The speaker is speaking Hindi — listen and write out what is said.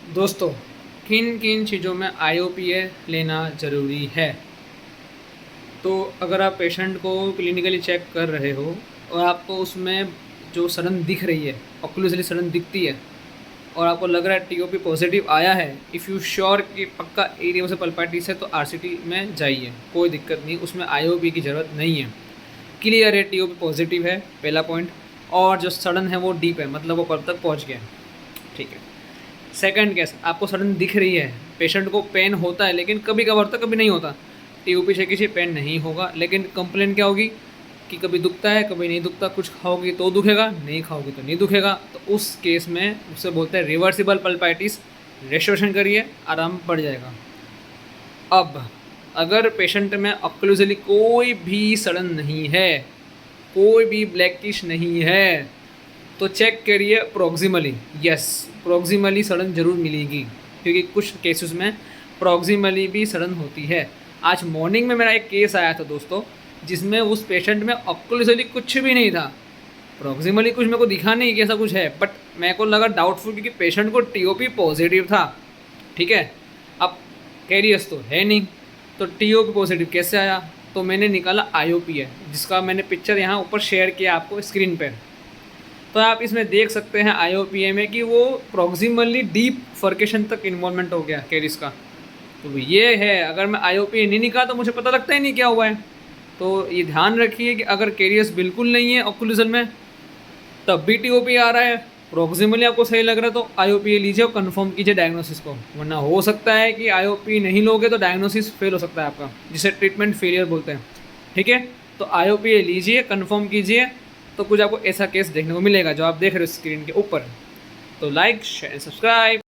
दोस्तों, किन किन चीज़ों में IOPA लेना ज़रूरी है। तो अगर आप पेशेंट को क्लिनिकली चेक कर रहे हो और आपको उसमें जो सडन दिख रही है, ऑक्लूजली सडन दिखती है और आपको लग रहा है TOP पॉजिटिव आया है, इफ़ यू श्योर कि पक्का एरिया पल्पाइटिस है तो RCT में जाइए, कोई दिक्कत नहीं, उसमें IOP की ज़रूरत नहीं है। क्लियर है TOP पॉजिटिव है, पहला पॉइंट। और जो सडन है वो डीप है, मतलब वो कब तक पहुँच गया, ठीक है। सेकंड केस, आपको सडन दिख रही है, पेशेंट को पेन होता है लेकिन कभी कभार होता, कभी नहीं होता। TOP से किसी पेन नहीं होगा, लेकिन कंप्लेन क्या होगी कि कभी दुखता है कभी नहीं दुखता, कुछ खाओगी तो दुखेगा, नहीं खाओगी तो नहीं दुखेगा। तो उस केस में उससे बोलते हैं रिवर्सिबल पल्पाइटिस, रेस्टोरेशन करिए, आराम पड़ जाएगा। अब अगर पेशेंट में ऑक्लूजली कोई भी सडन नहीं है, कोई भी ब्लैकिश नहीं है, तो चेक करिए प्रॉक्सिमली। यस, प्रॉक्सिमली सडन ज़रूर मिलेगी, क्योंकि कुछ केसेस में प्रॉक्सिमली भी सडन होती है। आज मॉर्निंग में मेरा एक केस आया था दोस्तों, जिसमें उस पेशेंट में ऑक्लूजली कुछ भी नहीं था, प्रॉक्सिमली कुछ मेरे को दिखा नहीं कि ऐसा कुछ है, बट मेरे को लगा डाउटफुल, क्योंकि पेशेंट को TOP पॉजिटिव था, ठीक है। अब कैरियस तो है नहीं, तो TOP पॉजिटिव कैसे आया, तो मैंने निकाला IOPA, जिसका मैंने पिक्चर यहाँ ऊपर शेयर किया आपको स्क्रीन पर। तो आप इसमें देख सकते हैं IOPA में कि वो प्रॉक्सिमली डीप फर्केशन तक इन्वॉल्वमेंट हो गया कैरिस का। तो ये है, अगर मैं IOPA नहीं निकाला तो मुझे पता लगता ही नहीं क्या हुआ है। तो ये ध्यान रखिए कि अगर कैरियस बिल्कुल नहीं है ऑक्लूजन में, तब भी TOP आ रहा है, प्रॉक्सिमली आपको सही लग रहा है, तो IOPA लीजिए और कंफर्म कीजिए डायग्नोसिस को। वरना हो सकता है कि IOPA नहीं लोगे तो डायग्नोसिस फेल हो सकता है आपका, जिसे ट्रीटमेंट फेलियर बोलते हैं, ठीक है। तो IOPA लीजिए, कंफर्म कीजिए, तो कुछ आपको ऐसा केस देखने को मिलेगा जो आप देख रहे हो स्क्रीन के ऊपर। तो लाइक शेयर सब्सक्राइब।